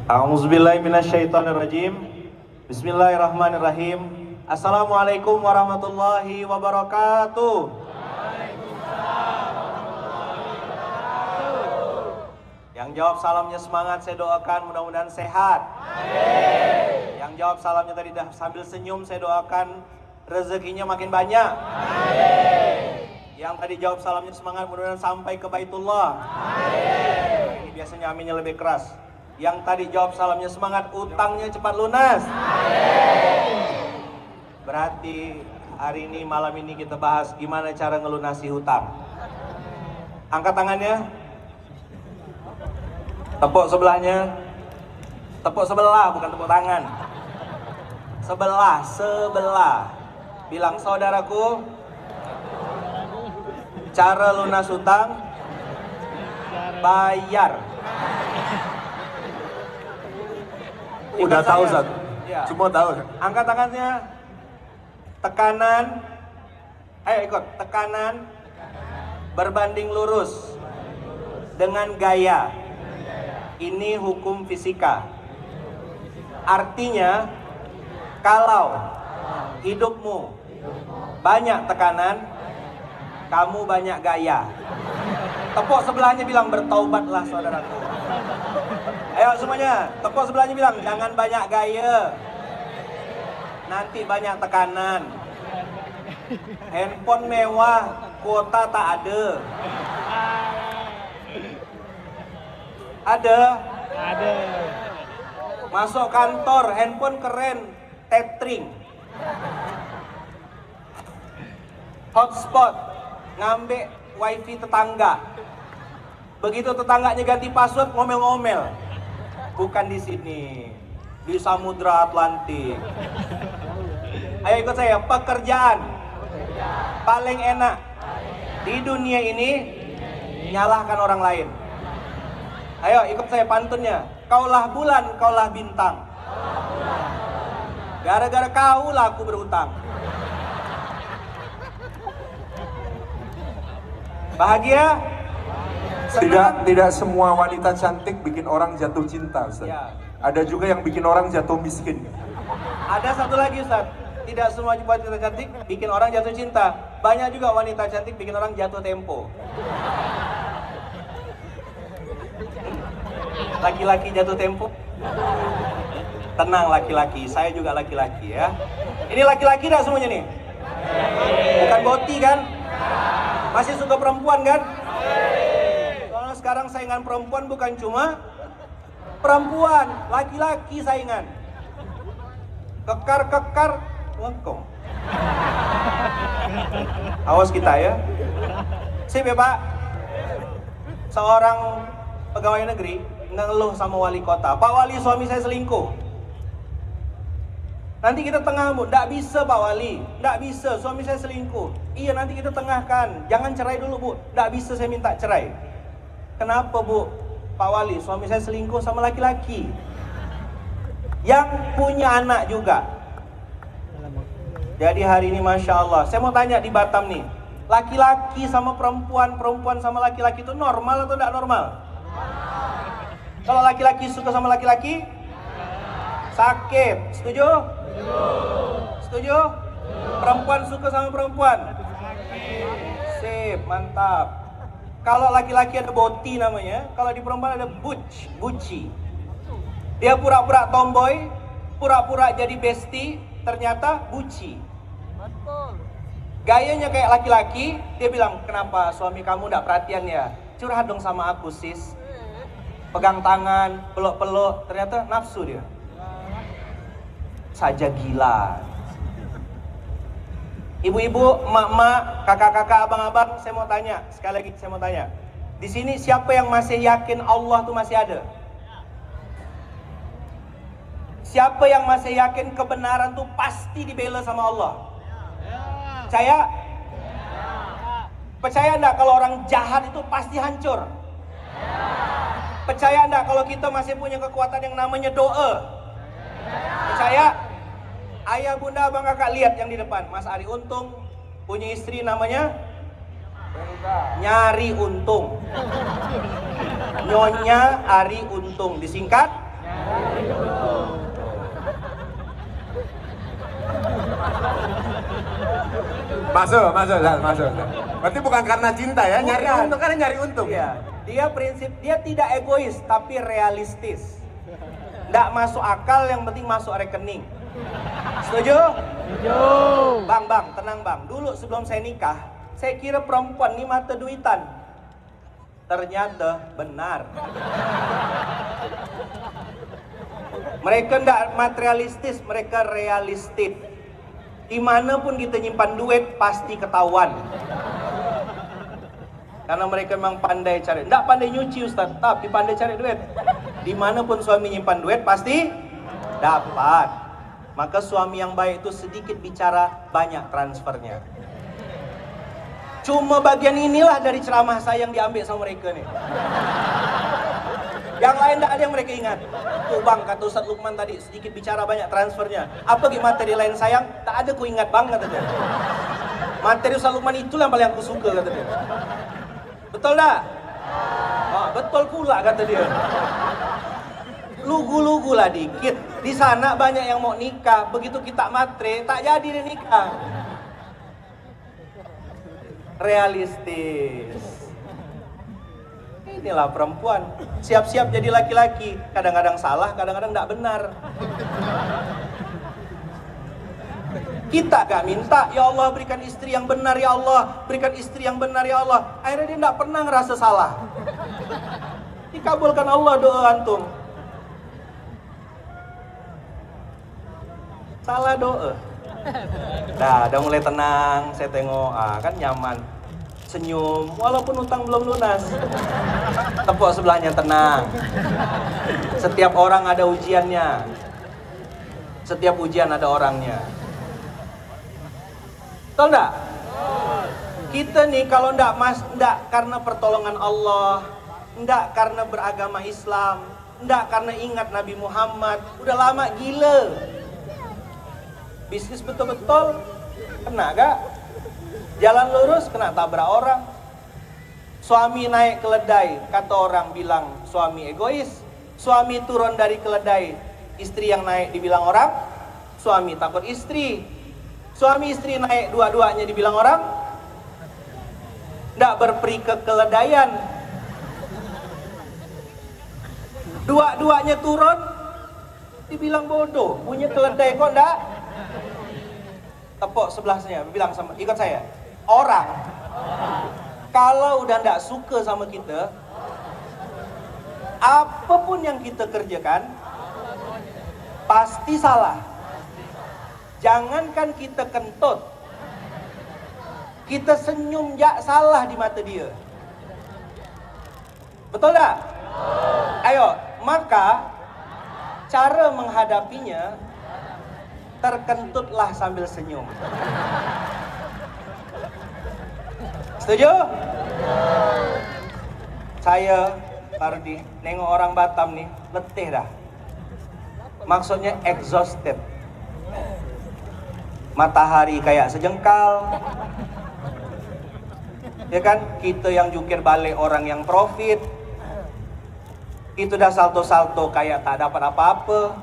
A'udzubillahi minasyaitonirrajim. Bismillahirrahmanirrahim. Assalamualaikum warahmatullahi wabarakatuh. Yang jawab salamnya semangat, saya doakan mudah-mudahan sehat. Amin. Yang jawab salamnya tadi dah sambil senyum, saya doakan rezekinya makin banyak. Amin. Yang tadi jawab salamnya semangat, mudah-mudahan sampai ke Baitullah. Amin. Ini biasanya aminnya lebih keras. Yang tadi jawab salamnya semangat, utangnya cepat lunas. Amin. Berarti hari ini, malam ini kita bahas gimana cara ngelunasi hutang. Angkat tangannya. Tepuk sebelahnya. Tepuk sebelah, bukan tepuk tangan. Sebelah. Bilang, saudaraku, cara lunas hutang, bayar. Udah tahu, Ustaz. Ya. Semua tahu. Angkat tangannya. Tekanan. Ayo ikut. Tekanan berbanding lurus dengan gaya. Ini hukum fisika. Artinya, kalau hidupmu banyak tekanan, kamu banyak gaya. Tepuk sebelahnya, bilang bertaubatlah saudaraku. Ayo semuanya, tepuk sebelahnya, bilang jangan banyak gaya. Nanti banyak tekanan. Handphone mewah, kuota tak ada. Ada. Masuk kantor, handphone keren, tethering. Hotspot, ngambil wifi tetangga. Begitu tetangganya ganti password, ngomel-ngomel. Bukan di sini, di Samudra Atlantik. Ayo ikut saya, pekerjaan paling enak di dunia ini, nyalahkan orang lain. Ayo ikut saya pantunnya. Kaulah bulan, kaulah bintang. Gara-gara kaulah aku berhutang. Bahagia? Tidak semua wanita cantik bikin orang jatuh cinta, Ustaz. Ya. Ada juga yang bikin orang jatuh miskin. Ada satu lagi, Ustaz. Tidak semua wanita cantik bikin orang jatuh cinta. Banyak juga wanita cantik bikin orang jatuh tempo. Laki-laki jatuh tempo. Tenang laki-laki, saya juga laki-laki ya. Ini laki-laki dah semuanya nih? Bukan boti kan? Masih suka perempuan kan? Soalnya sekarang saingan perempuan bukan cuma perempuan, laki-laki saingan. Kekar, welcome. Awas kita ya. Sip ya Pak. Seorang pegawai negeri ngeluh sama wali kota, Pak Wali, suami saya selingkuh. Nanti kita tengah, Bu. Nggak bisa Pak Wali, nggak bisa, suami saya selingkuh. Iya, nanti kita tengahkan, jangan cerai dulu Bu. Nggak bisa, saya minta cerai. Kenapa Bu? Pak Wali, suami saya selingkuh sama laki-laki yang punya anak juga. Jadi hari ini Masya Allah, saya mau tanya di Batam nih, laki-laki sama perempuan, perempuan sama laki-laki itu normal atau tidak normal? Kalau laki-laki suka sama laki-laki, sakit. Setuju? Setuju? Perempuan suka sama perempuan, sip, mantap. Kalau laki-laki ada boti namanya, kalau di perempuan ada buci. Dia pura-pura tomboy, pura-pura jadi bestie, ternyata buci. Gayanya kayak laki-laki, dia bilang, kenapa suami kamu tidak perhatian ya? Curhat dong sama aku sis. Pegang tangan, peluk-peluk, ternyata nafsu dia. Saja gila. Ibu-ibu, emak-emak, kakak-kakak, abang-abang, saya mau tanya, sekali lagi saya mau tanya. Di sini siapa yang masih yakin Allah tuh masih ada? Siapa yang masih yakin kebenaran tuh pasti dibela sama Allah? Percaya? Percaya enggak kalau orang jahat itu pasti hancur? Percaya enggak kalau kita masih punya kekuatan yang namanya doa? Percaya? Ayah, bunda, abang, kakak, lihat yang di depan. Mas Ari Untung punya istri namanya Nyari untung. Nyonya Ari Untung, disingkat Masuk. Berarti bukan karena cinta ya, nyari Bukan. untung, karena nyari untung. Iya, dia prinsip, dia tidak egois tapi realistis. Nggak masuk akal, yang penting masuk rekening. Setuju? Setuju. Bang, tenang bang. Dulu sebelum saya nikah, saya kira perempuan ini mata duitan. Ternyata benar. Mereka nggak materialistis, mereka realistis. Dimanapun kita nyimpan duit pasti ketahuan. Karena mereka memang pandai cari, nggak pandai nyuci Ustaz, tapi pandai cari duit. Dimanapun suami nyimpan duit pasti dapat. Maka suami yang baik itu sedikit bicara, banyak transfernya. Cuma bagian inilah dari ceramah saya yang diambil sama mereka nih. Yang lain tidak ada yang mereka ingat. Tuh bang, kata Ustaz Lukman tadi, sedikit bicara banyak transfernya. Apa gimana materi lain sayang? Tak ada ku ingat bang, kata dia. Materi Ustaz Lukman itulah yang paling aku suka, kata dia. Betul tak? Betul pula, kata dia. Lugu-lugu lah dikit. Di sana banyak yang mau nikah. Begitu kita matre, tak jadi dia nikah. Realistis. Inilah perempuan. Siap-siap jadi laki-laki. Kadang-kadang salah, kadang-kadang tidak benar. Kita gak minta, ya Allah berikan istri yang benar, ya Allah berikan istri yang benar, ya Allah. Akhirnya dia tidak pernah ngerasa salah. Dikabulkan Allah doa antum. Salah doa. Nah, udah mulai tenang, saya tengok, kan nyaman. Senyum, walaupun utang belum lunas. Tepuk sebelahnya, tenang. Setiap orang ada ujiannya. Setiap ujian ada orangnya. Betul enggak? Kita nih kalau enggak karena pertolongan Allah, enggak karena beragama Islam, enggak karena ingat Nabi Muhammad, udah lama gila. Bisnis betul-betul kena gak? Jalan lurus kena tabrak orang. Suami naik keledai, kata orang bilang suami egois. Suami turun dari keledai, istri yang naik dibilang orang suami takut istri. Suami istri naik dua-duanya dibilang orang nggak berperi kekeledaian. Dua-duanya turun dibilang bodoh, punya keledai kok nggak. Tepuk sebelahnya, bilang sama, ikut saya. Orang kalau udah nggak suka sama kita, apapun yang kita kerjakan pasti salah. Jangankan kita kentut, kita senyum jak salah di mata dia. Betul tak? Ayo, maka cara menghadapinya, terkentutlah sambil senyum. Setuju? Saya Pardi nengok orang Batam nih, letih dah. Maksudnya exhausted. Matahari kayak sejengkal. Ya kan? Kita yang jukir balik orang yang profit. Itu dah salto-salto kayak tak dapat apa-apa.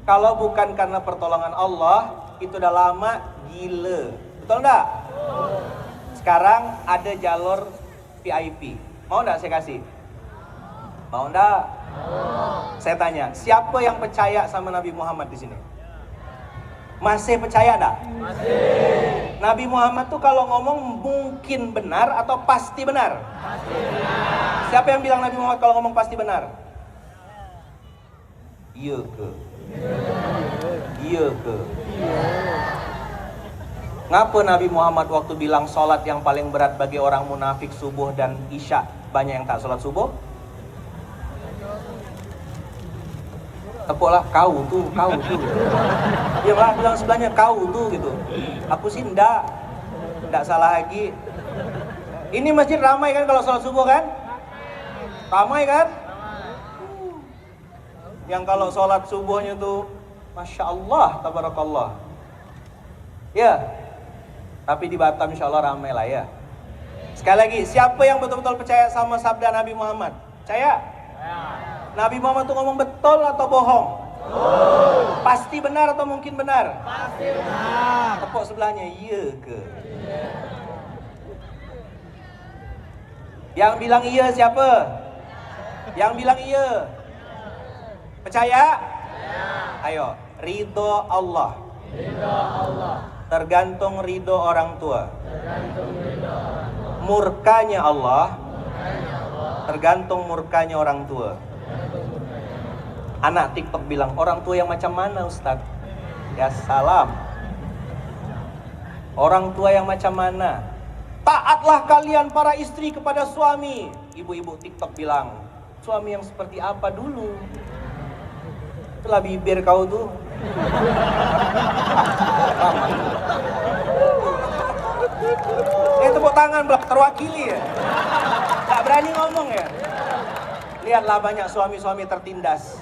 Kalau bukan karena pertolongan Allah, itu udah lama gila. Betul enggak? Sekarang ada jalur VIP. Mau enggak saya kasih? Mau enggak? Saya tanya, siapa yang percaya sama Nabi Muhammad di sini? Masih percaya enggak? Masih. Nabi Muhammad tuh kalau ngomong mungkin benar atau pasti benar? Pasti benar. Siapa yang bilang Nabi Muhammad kalau ngomong pasti benar? Iya ke? Iya ke? Ngapa Nabi Muhammad waktu bilang sholat yang paling berat bagi orang munafik subuh dan isya, banyak yang tak sholat subuh? Tepuklah, kau tuh. Dia malah bilang sebelahnya kau tuh gitu. Aku sih enggak salah lagi. Ini masjid ramai kan kalau sholat subuh kan? Ramai kan? Yang kalau sholat subuhnya tuh Masya Allah, Tabarakallah. Ya, tapi di Batam insya Allah ramai lah ya. Sekali lagi, siapa yang betul-betul percaya sama sabda Nabi Muhammad? Percaya? Nabi Muhammad itu ngomong betul atau bohong? Pasti benar atau mungkin benar? Pasti benar. Tepuk sebelahnya, iya ke? Yang bilang iya siapa? Yang bilang iya. Percaya? Ayo, ridho Allah. Tergantung ridho orang tua. Murkanya Allah tergantung murkanya orang tua. Anak TikTok bilang, orang tua yang macam mana Ustaz? Ya salam. Orang tua yang macam mana? Taatlah kalian para istri kepada suami. Ibu-ibu TikTok bilang, suami yang seperti apa dulu? Itulah bibir kau tuh. Tepuk tangan belak terwakili ya. Tak berani ngomong ya. Lihatlah banyak suami-suami tertindas.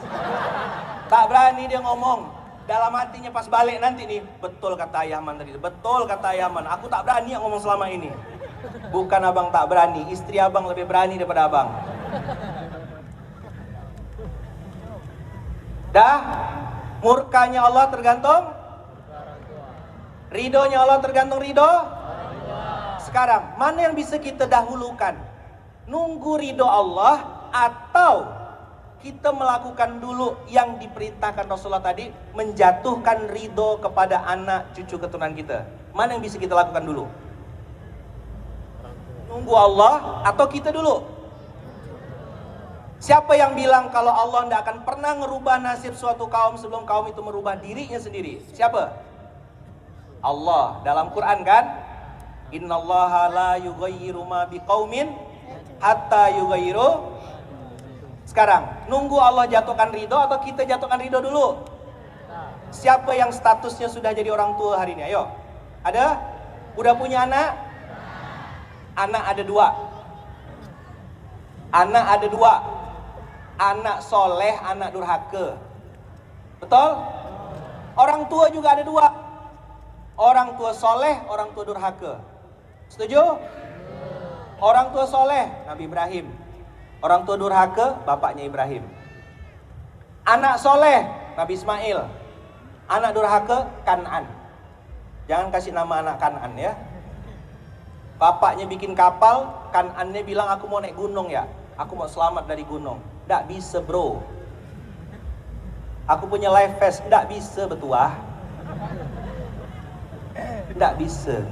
Tak berani dia ngomong. Dalam hatinya pas balik nanti nih, betul kata Ayahman tadi. Betul kata Ayahman. Aku tak berani yang ngomong selama ini. Bukan abang tak berani, istri abang lebih berani daripada abang. Dah, murkanya Allah tergantung ridhonya Allah tergantung ridho. Sekarang, mana yang bisa kita dahulukan? Nunggu ridho Allah atau kita melakukan dulu yang diperintahkan Rasulullah tadi, menjatuhkan ridho kepada anak cucu keturunan kita? Mana yang bisa kita lakukan dulu? Nunggu Allah atau kita dulu? Siapa yang bilang kalau Allah tidak akan pernah merubah nasib suatu kaum sebelum kaum itu merubah dirinya sendiri? Siapa? Allah. Dalam Quran kan? Innallaha la yughayyiru ma biqaumin hatta yughayyiru. Sekarang, nunggu Allah jatuhkan ridho atau kita jatuhkan ridho dulu? Siapa yang statusnya sudah jadi orang tua hari ini? Ayo. Ada? Udah punya anak? Anak ada dua. Anak ada dua. Anak soleh, anak durhaka. Betul? Orang tua juga ada dua. Orang tua soleh, orang tua durhaka. Setuju? Orang tua soleh, Nabi Ibrahim. Orang tua durhaka, bapaknya Ibrahim. Anak soleh, Nabi Ismail. Anak durhaka, Kan'an. Jangan kasih nama anak Kan'an ya. Bapaknya bikin kapal, Kan'annya bilang aku mau naik gunung ya. Aku mau selamat dari gunung. Nggak bisa bro. Aku punya life vest. Nggak bisa betuah. Nggak bisa.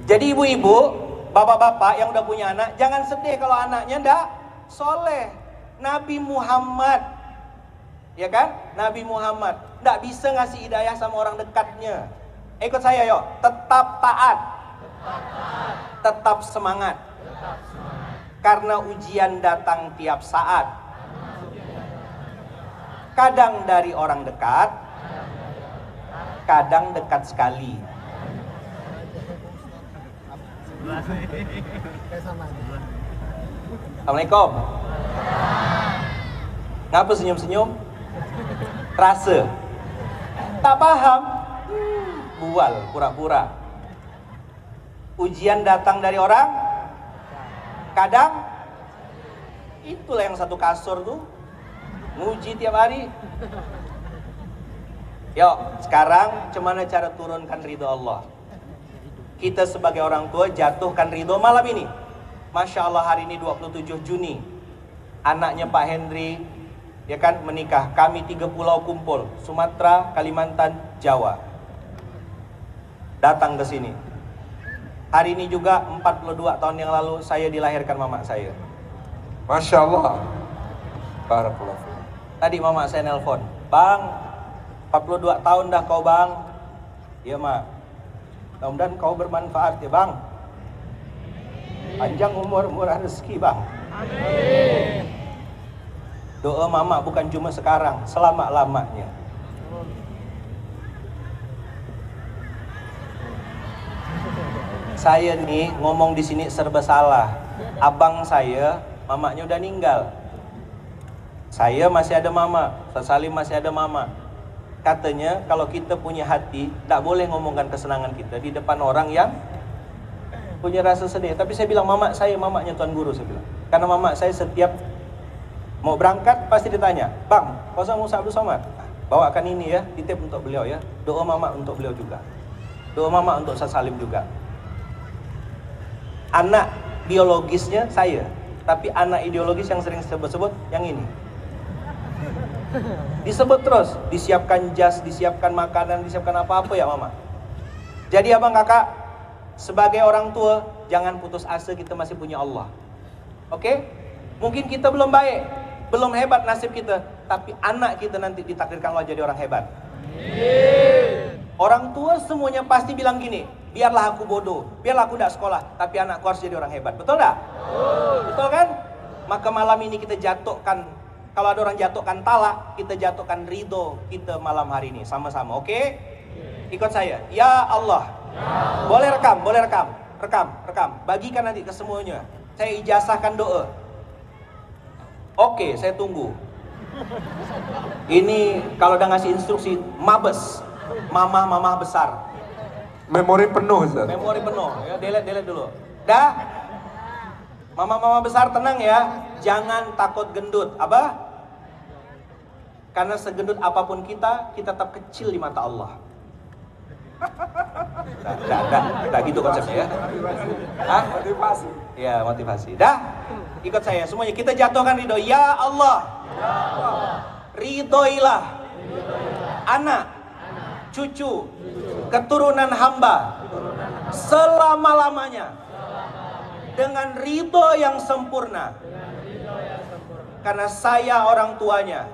Jadi ibu-ibu, bapak-bapak yang udah punya anak, jangan sedih kalau anaknya nggak soleh. Nabi Muhammad, ya kan? Nabi Muhammad nggak bisa ngasih hidayah sama orang dekatnya. Ikut saya yuk. Tetap taat. Tetap semangat. Karena ujian datang tiap saat. Kadang dari orang dekat, kadang dekat sekali. Assalamualaikum. Ngapa senyum-senyum? Rasa tak paham? Bual, pura-pura. Ujian datang dari orang, kadang itulah yang satu kasur tuh nguji tiap hari. Yuk, sekarang gimana cara turunkan ridho Allah? Kita sebagai orang tua jatuhkan ridho malam ini. Masya Allah, hari ini 27 Juni. Anaknya Pak Henry, ya kan, menikah. Kami 3 pulau kumpul, Sumatera, Kalimantan, Jawa. Datang ke sini. Hari ini juga 42 tahun yang lalu saya dilahirkan mama saya. Masya Allah. Barakallahu. Tadi mama saya nelpon, "Bang, 42 tahun dah kau bang." "Iya mak, mudah-mudahan kau bermanfaat ya bang. Panjang umur, murah rezeki bang." Amin. Doa mama bukan cuma sekarang, selama-lamanya. Saya nih ngomong di sini serba salah. Abang saya, mamanya udah meninggal. Saya masih ada mama, Ustaz Salim masih ada mama. Katanya kalau kita punya hati, tak boleh ngomongkan kesenangan kita di depan orang yang punya rasa sedih. Tapi saya bilang, mama saya mamanya Tuan Guru, saya bilang. Karena mama saya setiap mau berangkat pasti ditanya, Bang, Ustaz Musa Abdul Somad, bawakan ini ya, titip untuk beliau ya. Doa mama untuk beliau juga. Doa mama untuk Ustaz Salim juga. Anak biologisnya saya, tapi anak ideologis yang sering sebut-sebut yang ini. Disebut terus, disiapkan jas, disiapkan makanan, disiapkan apa-apa ya mama. Jadi abang kakak, sebagai orang tua, jangan putus asa, kita masih punya Allah. Oke? Mungkin kita belum baik, belum hebat nasib kita, tapi anak kita nanti ditakdirkan Allah jadi orang hebat. Orang tua semuanya pasti bilang gini, biarlah aku bodoh, biarlah aku tidak sekolah, tapi anakku harus jadi orang hebat. Betul tidak? Betul kan? Maka malam ini kita jatuhkan, kalau ada orang jatuhkan talak, kita jatuhkan ridho kita malam hari ini sama-sama. Oke? Ikut saya. Ya Allah. Boleh rekam, boleh rekam. Rekam. Bagikan nanti ke semuanya. Saya ijazahkan doa. Oke, saya tunggu. Ini kalau udah ngasih instruksi, mabes. Mamah besar. Memori penuh, Ustaz. Memori penuh. Ya, delete dulu. Dah. Mama besar tenang ya. Jangan takut gendut. Apa? Karena segendut apapun kita tetap kecil di mata Allah. Dah gitu konsepnya ya. Hah? Motivasi. Ya, motivasi. Dah. Ikut saya semuanya. Kita jatuhkan ridho. Ya Allah. Ridhoilah anak, cucu, keturunan hamba selama-lamanya dengan ridho yang sempurna. Karena saya orang tuanya,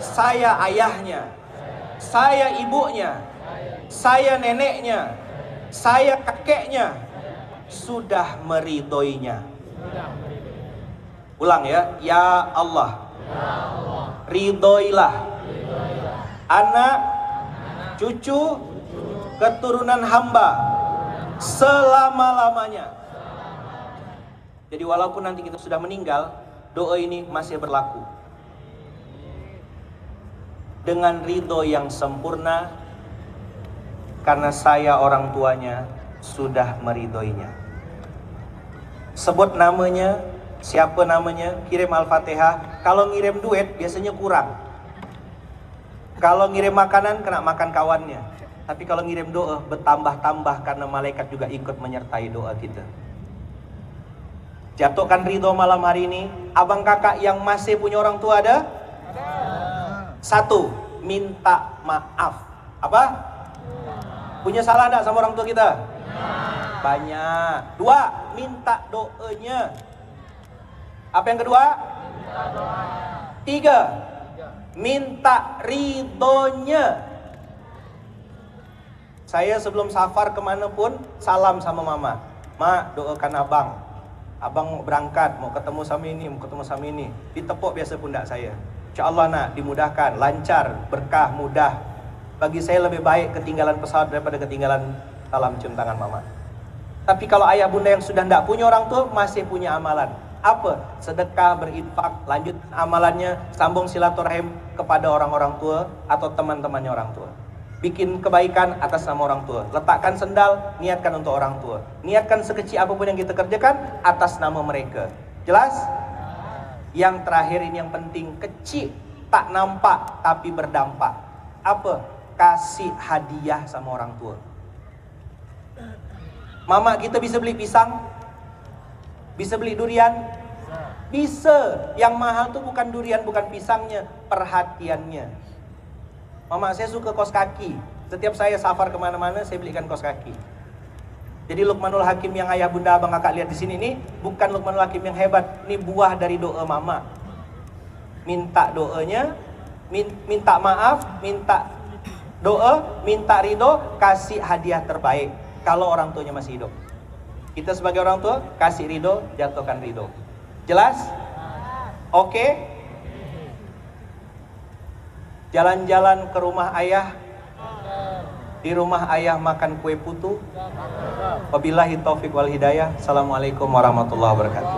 saya ayahnya, saya ibunya, saya neneknya, saya kakeknya sudah meridhoinya. Ulang ya. Ya Allah, ridhoilah anak, cucu, keturunan hamba selama-lamanya. Jadi walaupun nanti kita sudah meninggal, doa ini masih berlaku. Dengan ridho yang sempurna, karena saya orang tuanya sudah meridhoinya. Sebut namanya, siapa namanya, kirim Al-Fatihah. Kalau ngirim duit biasanya kurang. Kalau ngirim makanan kena makan kawannya. Tapi kalau ngirim doa bertambah-tambah karena malaikat juga ikut menyertai doa kita. Jatuhkan ridho malam hari ini. Abang kakak yang masih punya orang tua ada? Satu, minta maaf. Apa? Punya salah enggak sama orang tua kita? Banyak. Dua, minta doanya. Apa yang kedua? Tiga, minta ridhonya. Saya sebelum safar kemanapun salam sama mama. Ma, doakan abang. Abang mau berangkat, mau ketemu sama ini, Ditepuk biasa pundak saya. Insya Allah nak, dimudahkan, lancar, berkah, mudah. Bagi saya lebih baik ketinggalan pesawat daripada ketinggalan salam cium tangan mama. Tapi kalau ayah bunda yang sudah tidak punya orang tua, masih punya amalan. Apa? Sedekah, berinfak, lanjut amalannya, sambung silaturahim kepada orang-orang tua atau teman-temannya orang tua. Bikin kebaikan atas nama orang tua. Letakkan sendal, niatkan untuk orang tua. Niatkan sekecil apapun yang kita kerjakan atas nama mereka. Jelas? Yang terakhir ini yang penting, kecil, tak nampak tapi berdampak. Apa? Kasih hadiah sama orang tua. Mama kita bisa beli pisang, bisa beli durian, bisa. Yang mahal tuh bukan durian, bukan pisangnya, perhatiannya. Mama saya suka kaos kaki. Setiap saya safar kemana-mana, saya belikan kaos kaki. Jadi Luqmanul Hakim yang ayah bunda abang kakak lihat di sini ini bukan Luqmanul Hakim yang hebat. Ini buah dari doa mama. Minta doanya, minta maaf, minta doa, minta ridho, kasih hadiah terbaik. Kalau orang tuanya masih hidup, kita sebagai orang tua kasih ridho, jatuhkan ridho. Jelas? Oke? Jalan-jalan ke rumah ayah, di rumah ayah makan kue putu. Wabillahi taufiq wal hidayah. Assalamualaikum warahmatullahi wabarakatuh.